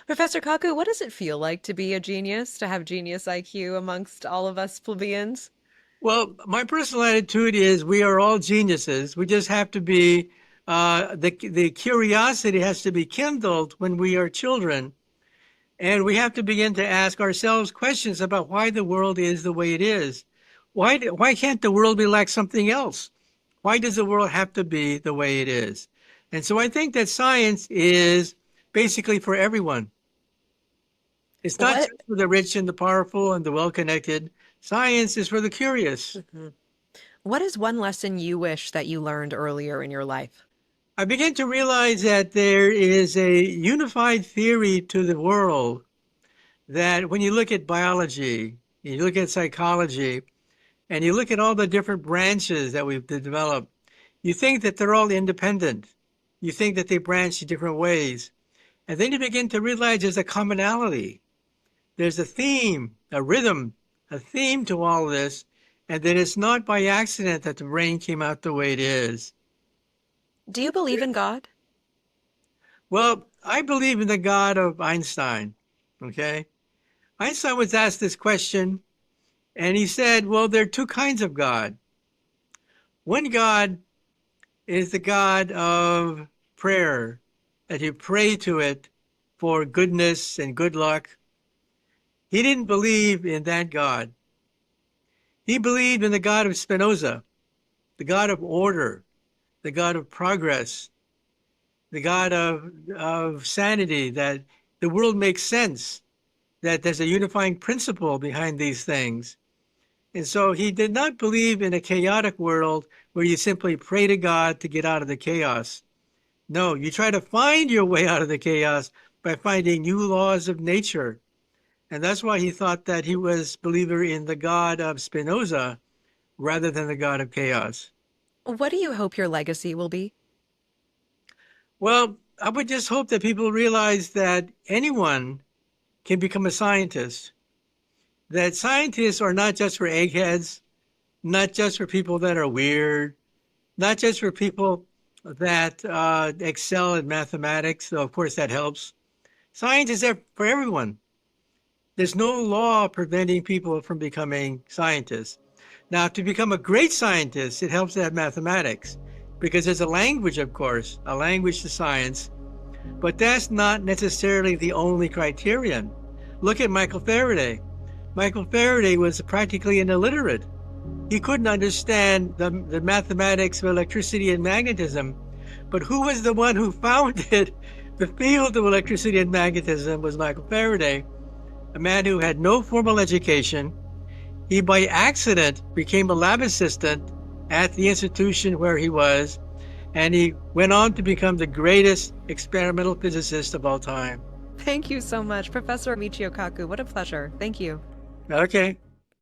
Professor Kaku, what does it feel like to be a genius, to have genius IQ amongst all of us plebeians? Well, my personal attitude is we are all geniuses. We just have to be, the curiosity has to be kindled when we are children. And we have to begin to ask ourselves questions about why the world is the way it is. Why can't the world be like something else? Why does the world have to be the way it is? And so I think that science is basically for everyone. It's not What just for the rich and the powerful and the well-connected. Science is for the curious. what is one lesson you wish that you learned earlier in your life? I begin to realize that there is a unified theory to the world that when you look at biology, you look at psychology, and you look at all the different branches that we've developed, you think that they're all independent. You think that they branch in different ways. And then you begin to realize there's a commonality. There's a theme, a rhythm, a theme to all of this, and that it's not by accident that the brain came out the way it is. Do you believe in God? Well, I believe in the God of Einstein, okay? Einstein was asked this question, and he said, well, there are two kinds of God. One God is the God of prayer, that you pray to it for goodness and good luck. He didn't believe in that God. He believed in the God of Spinoza, the God of order, the God of progress, the God of sanity, that the world makes sense, that there's a unifying principle behind these things. And so he did not believe in a chaotic world where you simply pray to God to get out of the chaos. No, you try to find your way out of the chaos by finding new laws of nature. And that's why he thought that he was a believer in the God of Spinoza, rather than the God of chaos. What do you hope your legacy will be? Well, I would just hope that people realize that anyone can become a scientist, that scientists are not just for eggheads, not just for people that are weird, not just for people that excel in mathematics, so of course that helps. Science is there for everyone. There's no law preventing people from becoming scientists. Now, to become a great scientist, it helps to have mathematics because there's a language, of course, a language to science, but that's not necessarily the only criterion. Look at Michael Faraday. Michael Faraday was practically an illiterate. He couldn't understand the mathematics of electricity and magnetism, but who was the one who founded the field of electricity and magnetism was Michael Faraday, a man who had no formal education. He, by accident, became a lab assistant at the institution where he was, and he went on to become the greatest experimental physicist of all time. Thank you so much, Professor Michio Kaku. What a pleasure. Thank you. Okay.